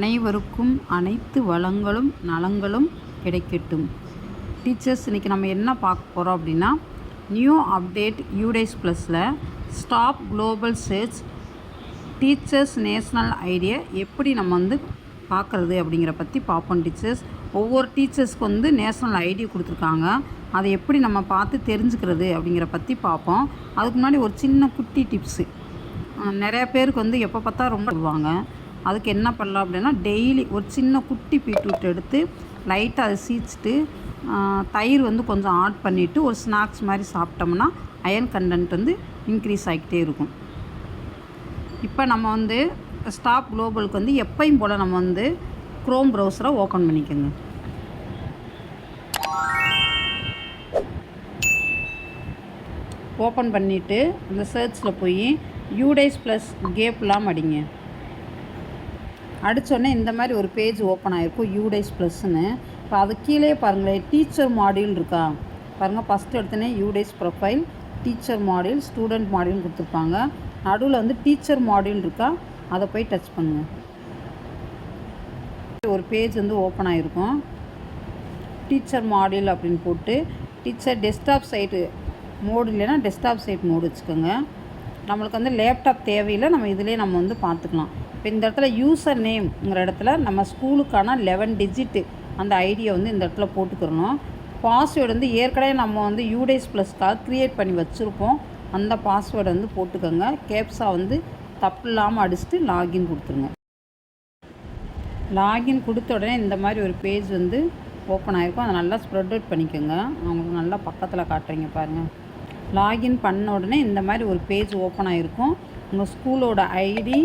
அனைவருக்கும் அனைத்து வளங்களும் நலங்களும் கிடைக்கட்டும். டீச்சர்ஸ், இன்றைக்கி நம்ம என்ன பார்க்க போகிறோம் அப்படின்னா, நியூ அப்டேட் யூடேஸ் ப்ளஸில் staff global search teachers national ஐடியை எப்படி நம்ம பார்க்குறது அப்படிங்கிற பற்றி பார்ப்போம். டீச்சர்ஸ், ஒவ்வொரு டீச்சர்ஸ்க்கு நேஷ்னல் ஐடி கொடுத்துருக்காங்க. அதை எப்படி நம்ம பார்த்து தெரிஞ்சுக்கிறது அப்படிங்கிற பற்றி பார்ப்போம். அதுக்கு முன்னாடி ஒரு சின்ன குட்டி டிப்ஸு. நிறையா பேருக்கு எப்போ பார்த்தா ரொம்ப சொல்லுவாங்க. அதுக்கு என்ன பண்ணலாம் அப்படின்னா, டெய்லி ஒரு சின்ன குட்டி பீட்ரூட் எடுத்து லைட்டாக அதை சீச்சிட்டு தயிர் கொஞ்சம் ஆட் பண்ணிவிட்டு ஒரு ஸ்நாக்ஸ் மாதிரி சாப்பிட்டோம்னா அயர்ன் கண்டென்ட் இன்க்ரீஸ் ஆகிக்கிட்டே இருக்கும். இப்போ நம்ம ஸ்டாப் குளோபலுக்கு எப்பயும் போல் நம்ம க்ரோம் ப்ரௌசரை ஓப்பன் பண்ணிக்கோங்க. ஓப்பன் பண்ணிவிட்டு அந்த சர்ச்சில் போய் யூடேஸ் ப்ளஸ் கேப்லாம் அடிங்க. அடித்தோடனே இந்த மாதிரி ஒரு பேஜ் ஓப்பன் ஆகிருக்கும், யூடேஸ் ப்ளஸ்ன்னு. இப்போ அது கீழே பாருங்களேன், டீச்சர் மாடியூல் இருக்கா பாருங்கள். ஃபஸ்ட்டு எடுத்தோடனே UDISE profile, teacher module, student module கொடுத்துருப்பாங்க. நடுவில் டீச்சர் மாடியூல் இருக்கா, அதை போய் டச் பண்ணுங்கள். ஒரு பேஜ் ஓப்பன் ஆகிருக்கும். டீச்சர் மாடியூல் அப்படின்னு போட்டு டீச்சர் டெஸ்க்டாப் சைட்டு மோடு இல்லைன்னா டெஸ்க்டாப் சைட் மோடு வச்சுக்கோங்க. நம்மளுக்கு லேப்டாப் தேவையில்லை, நம்ம இதிலே நம்ம பார்த்துக்கலாம். இப்போ இந்த இடத்துல யூசர் நேம்ங்கிற இடத்துல நம்ம ஸ்கூலுக்கான 11 டிஜிட்டு அந்த ஐடியை இந்த இடத்துல போட்டுக்கிறணும். பாஸ்வேர்டு ஏற்கனவே நம்ம யூடேஸ் ப்ளஸ்க்காக க்ரியேட் பண்ணி வச்சுருப்போம். அந்த பாஸ்வேர்டை போட்டுக்கோங்க. கேப்ஸா தப்பு இல்லாமல் அடிச்சுட்டு லாகின் கொடுத்துருங்க. லாகின் கொடுத்த உடனே இந்த மாதிரி ஒரு பேஜ் ஓப்பன் ஆகிருக்கும். அதை நல்லா ஸ்ப்ரெட் அவுட் பண்ணிக்கோங்க. அவங்களுக்கு நல்லா பக்கத்தில் காட்டுறீங்க பாருங்கள். லாகின் பண்ண உடனே இந்த மாதிரி ஒரு பேஜ் ஓப்பன் ஆகிருக்கும். உங்கள் ஸ்கூலோட ஐடி,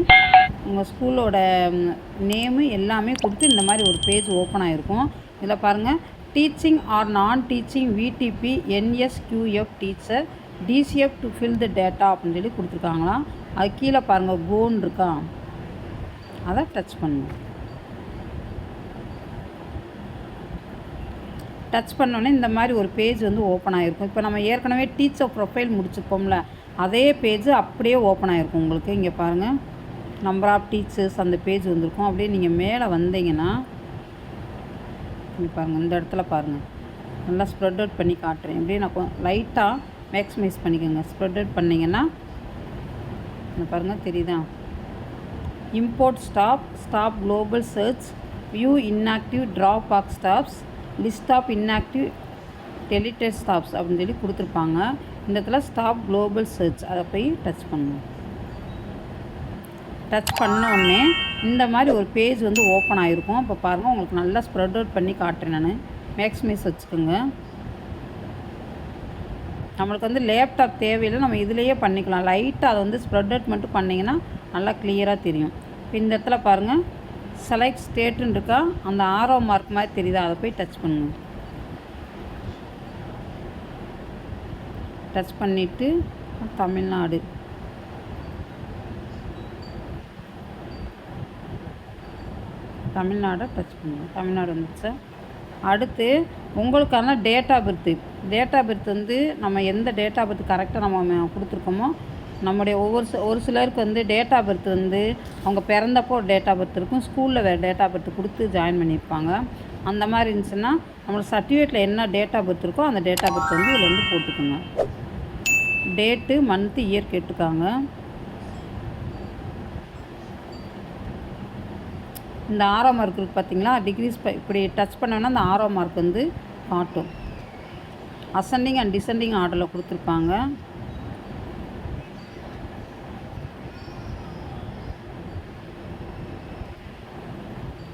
உங்கள் ஸ்கூலோட நேமு எல்லாமே கொடுத்து இந்த மாதிரி ஒரு பேஜ் ஓப்பன் ஆகிருக்கும். இதில் பாருங்கள், டீச்சிங் ஆர் நான் teaching VDP என்எஸ்கியூஎஃப் teacher DCF to fill the data அப்படின்னு சொல்லி கொடுத்துருக்காங்களாம். அது கீழே பாருங்கள், கோன் இருக்கா, அதை டச் பண்ணுங்க. டச் பண்ணோடனே இந்த மாதிரி ஒரு பேஜ் ஓப்பன் ஆகிருக்கும். இப்போ நம்ம ஏற்கனவே டீச்சர் ப்ரொஃபைல் முடிச்சிருப்போம்ல, அதே பேஜ் அப்படியே ஓப்பன் ஆகிருக்கும் உங்களுக்கு. இங்கே பாருங்கள், நம்பர் ஆஃப் டீச்சர்ஸ் அந்த பேஜ் வந்திருக்கும். அப்படியே நீங்கள் மேலே வந்தீங்கன்னா இங்கே பாருங்கள், இந்த இடத்துல பாருங்கள், நல்லா ஸ்ப்ரெட் அவுட் பண்ணி காட்டுறேன். இப்படியே நான் லைட்டாக மேக்ஸிமைஸ் பண்ணிக்கோங்க. ஸ்ப்ரெட் அவுட் பண்ணிங்கன்னா இங்கே பாருங்கள், தெரியுதா? Import staff global search, view inactive drop box staffs, list of inactive deleted staffs அப்படின்னு சொல்லி கொடுத்துருப்பாங்க. இந்த இடத்துல ஸ்டாப் குளோபல் சர்ச் அதை போய் டச் பண்ணணும். டச் பண்ணோடனே இந்த மாதிரி ஒரு பேஜ் ஓப்பன் ஆகிருக்கும். இப்போ பாருங்கள், உங்களுக்கு நல்லா ஸ்ப்ரெட் அவுட் பண்ணி காட்டுறேன். நான் மேக்ஸிமைஸ் வச்சுக்கோங்க. நம்மளுக்கு லேப்டாப் தேவையில்லை, நம்ம இதிலையே பண்ணிக்கலாம். லைட்டாக அதை ஸ்ப்ரெட் அவுட் மட்டும் பண்ணிங்கன்னா நல்லா கிளியராக தெரியும். இப்போ இந்த இடத்துல பாருங்கள், செலக்ட் ஸ்டேட்டுன்னு இருக்கா, அந்த ஆரோ மார்க் மாதிரி தெரியுதா, அதை போய் டச் பண்ணுங்க. டச் பண்ணிவிட்டு தமிழ்நாடு, தமிழ்நாடை டச் பண்ணுங்க. தமிழ்நாடு வந்துச்சு. அடுத்து உங்களுக்கான டேட்டா பர்த் நம்ம எந்த டேட்டா பர்த் கரெக்டாக நம்ம கொடுத்துருக்கோமோ, நம்முடைய ஒரு சிலருக்கு டேட்டா பர்த் அவங்க பிறந்தப்போ ஒரு டேட்டா பர்த் இருக்கும், ஸ்கூலில் வேறு டேட்டா பர்த் கொடுத்து ஜாயின் பண்ணியிருப்பாங்க. அந்த மாதிரி இருந்துச்சுன்னா நம்மளுக்கு சர்டிஃபிகேட்டில் என்ன டேட்டா பர்த் இருக்கோ அந்த டேட்டா பர்த் இதில் போட்டுக்கோங்க. டேட்டு, மந்த்து, இயர் கேட்டுக்காங்க. இந்த ஆரோ மார்க் இருக்குது பார்த்தீங்களா, டிகிரிஸ் இப்படி டச் பண்ணோன்னா அந்த ஆரோ மார்க் காட்டும். அசெண்டிங் அண்ட் டிசெண்டிங் ஆர்டரில் கொடுத்துருப்பாங்க.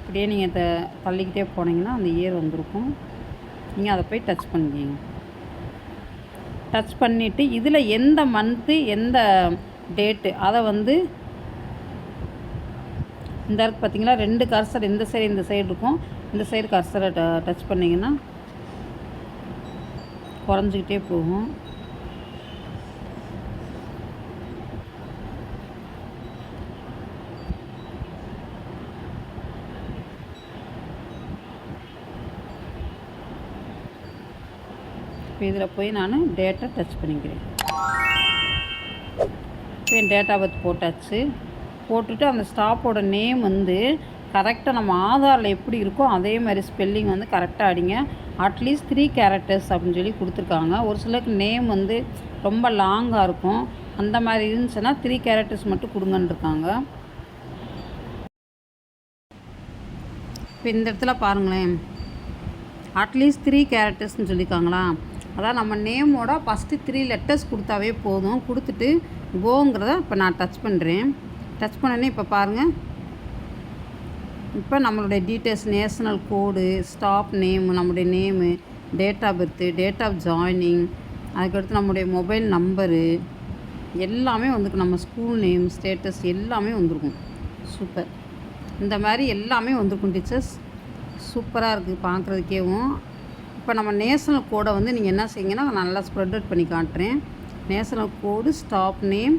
அப்படியே நீங்கள் தள்ளிக்கிட்டே போனீங்கன்னா அந்த இயர் வந்திருக்கும். நீங்கள் அதை போய் டச் பண்ணிக்கிங்க. டச் பண்ணிவிட்டு இதில் எந்த மந்த்து எந்த டேட்டு அதை இந்த இருக்குது பார்த்தீங்களா, 2 கர்சர் இந்த சைடு இருக்கும். இந்த சைடு கர்சரை டச் பண்ணிங்கன்னா குறைஞ்சிக்கிட்டே போகும். இப்போ இதில் போய் நான் டேட்டா டச் பண்ணிக்கிறேன். இப்போ என் டேட்டா பர்த் போட்டாச்சு. போட்டுட்டு அந்த ஸ்டாப்போட நேம் கரெக்டாக நம்ம ஆதாரில் எப்படி இருக்கோ அதே மாதிரி ஸ்பெல்லிங் வந்து கரெக்டாக அடிங்க. அட்லீஸ்ட் 3 கேரக்டர்ஸ் அப்படின்னு சொல்லி கொடுத்துருக்காங்க. ஒரு சிலருக்கு நேம் வந்து ரொம்ப லாங்காக இருக்கும். அந்த மாதிரி இருந்துச்சுன்னா 3 கேரக்டர்ஸ் மட்டும் கொடுங்கன்னு இருக்காங்க. இப்போ இந்த இடத்துல பாருங்களேன், அட்லீஸ்ட் 3 கேரக்டர்ஸ்னு சொல்லியிருக்காங்களா. அதான் நம்ம நேமோட ஃபஸ்ட்டு 3 லெட்டர்ஸ் கொடுத்தாவே போதும். கொடுத்துட்டு கோங்கிறத இப்போ நான் டச் பண்ணுறேன். டச் பண்ணனே இப்போ பாருங்கள், இப்போ நம்மளுடைய details, national code, staff name, நம்முடைய name, date of birth, date of joining, அதுக்கடுத்து நம்முடைய மொபைல் நம்பரு எல்லாமே வந்துருக்கு. நம்ம ஸ்கூல் நேம், ஸ்டேட்டஸ் எல்லாமே வந்திருக்கும். சூப்பர். இந்த மாதிரி எல்லாமே வந்திருக்கும் டீச்சர்ஸ். சூப்பராக இருக்குது பார்க்குறதுக்கேவும். இப்போ நம்ம நேஷ்னல் கோடை வந்து நீங்கள் என்ன செய்யுங்கன்னா, நான் நல்லா ஸ்ப்ரெட் அவுட் பண்ணி காட்டுறேன். நேஷ்னல் கோடு, ஸ்டாப் நேம்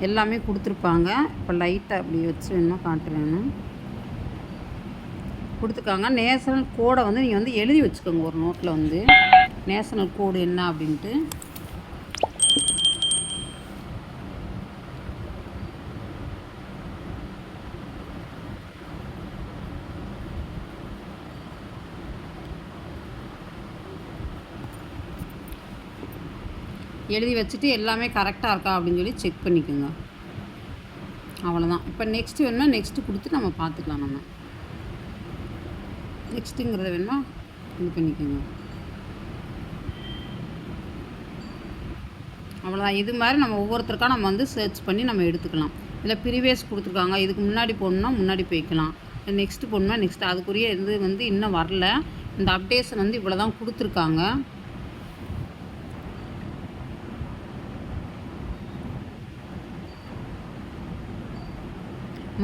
எல்லாமே கொடுத்துருப்பாங்க. இப்போ லைட்டாக அப்படி வச்சு வேணுமா காட்டுறேன்னு கொடுத்துருக்காங்க. நேஷ்னல் கோடை வந்து நீங்கள் வந்து எழுதி வச்சுக்கோங்க ஒரு நோட்டில் வந்து, நேஷ்னல் கோடு என்ன அப்படின்ட்டு. எழுதி வச்சுட்டு எல்லாமே கரெக்டாக இருக்கா அப்படின்னு சொல்லி செக் பண்ணிக்கோங்க. அவ்வளோதான். இப்போ நெக்ஸ்ட்டு வேணுமா நெக்ஸ்ட்டு கொடுத்து நம்ம பார்த்துக்கலாம். நம்ம நெக்ஸ்ட்டுங்கிறத வேணுமா இது பண்ணிக்கோங்க. அவ்வளோதான். இது மாதிரி நம்ம ஒவ்வொருத்தருக்கா நம்ம வந்து சர்ச் பண்ணி நம்ம எடுத்துக்கலாம். இல்லை ப்ரீவியஸ் கொடுத்துருக்காங்க, இதுக்கு முன்னாடி போடணுன்னா முன்னாடி போய்க்கலாம், நெக்ஸ்ட்டு போடணுன்னா நெக்ஸ்ட்டு. அதுக்குரிய இது வந்து இன்னும் வரல. இந்த அப்டேஷன் வந்து இவ்வளோ தான் கொடுத்துருக்காங்க.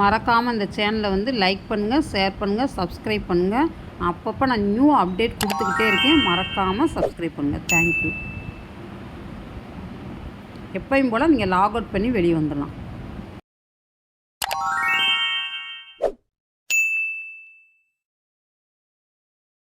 மறக்காமல் இந்த சேனலை வந்து லைக் பண்ணுங்கள், ஷேர் பண்ணுங்கள், சப்ஸ்கிரைப் பண்ணுங்கள். அப்பப்போ நான் நியூ அப்டேட் கொடுத்துக்கிட்டே இருக்கேன். மறக்காமல் சப்ஸ்கிரைப் பண்ணுங்கள். தேங்க்யூ. எப்பயும் போல் நீங்கள் லாக் அவுட் பண்ணி வெளியே வந்துடலாம்.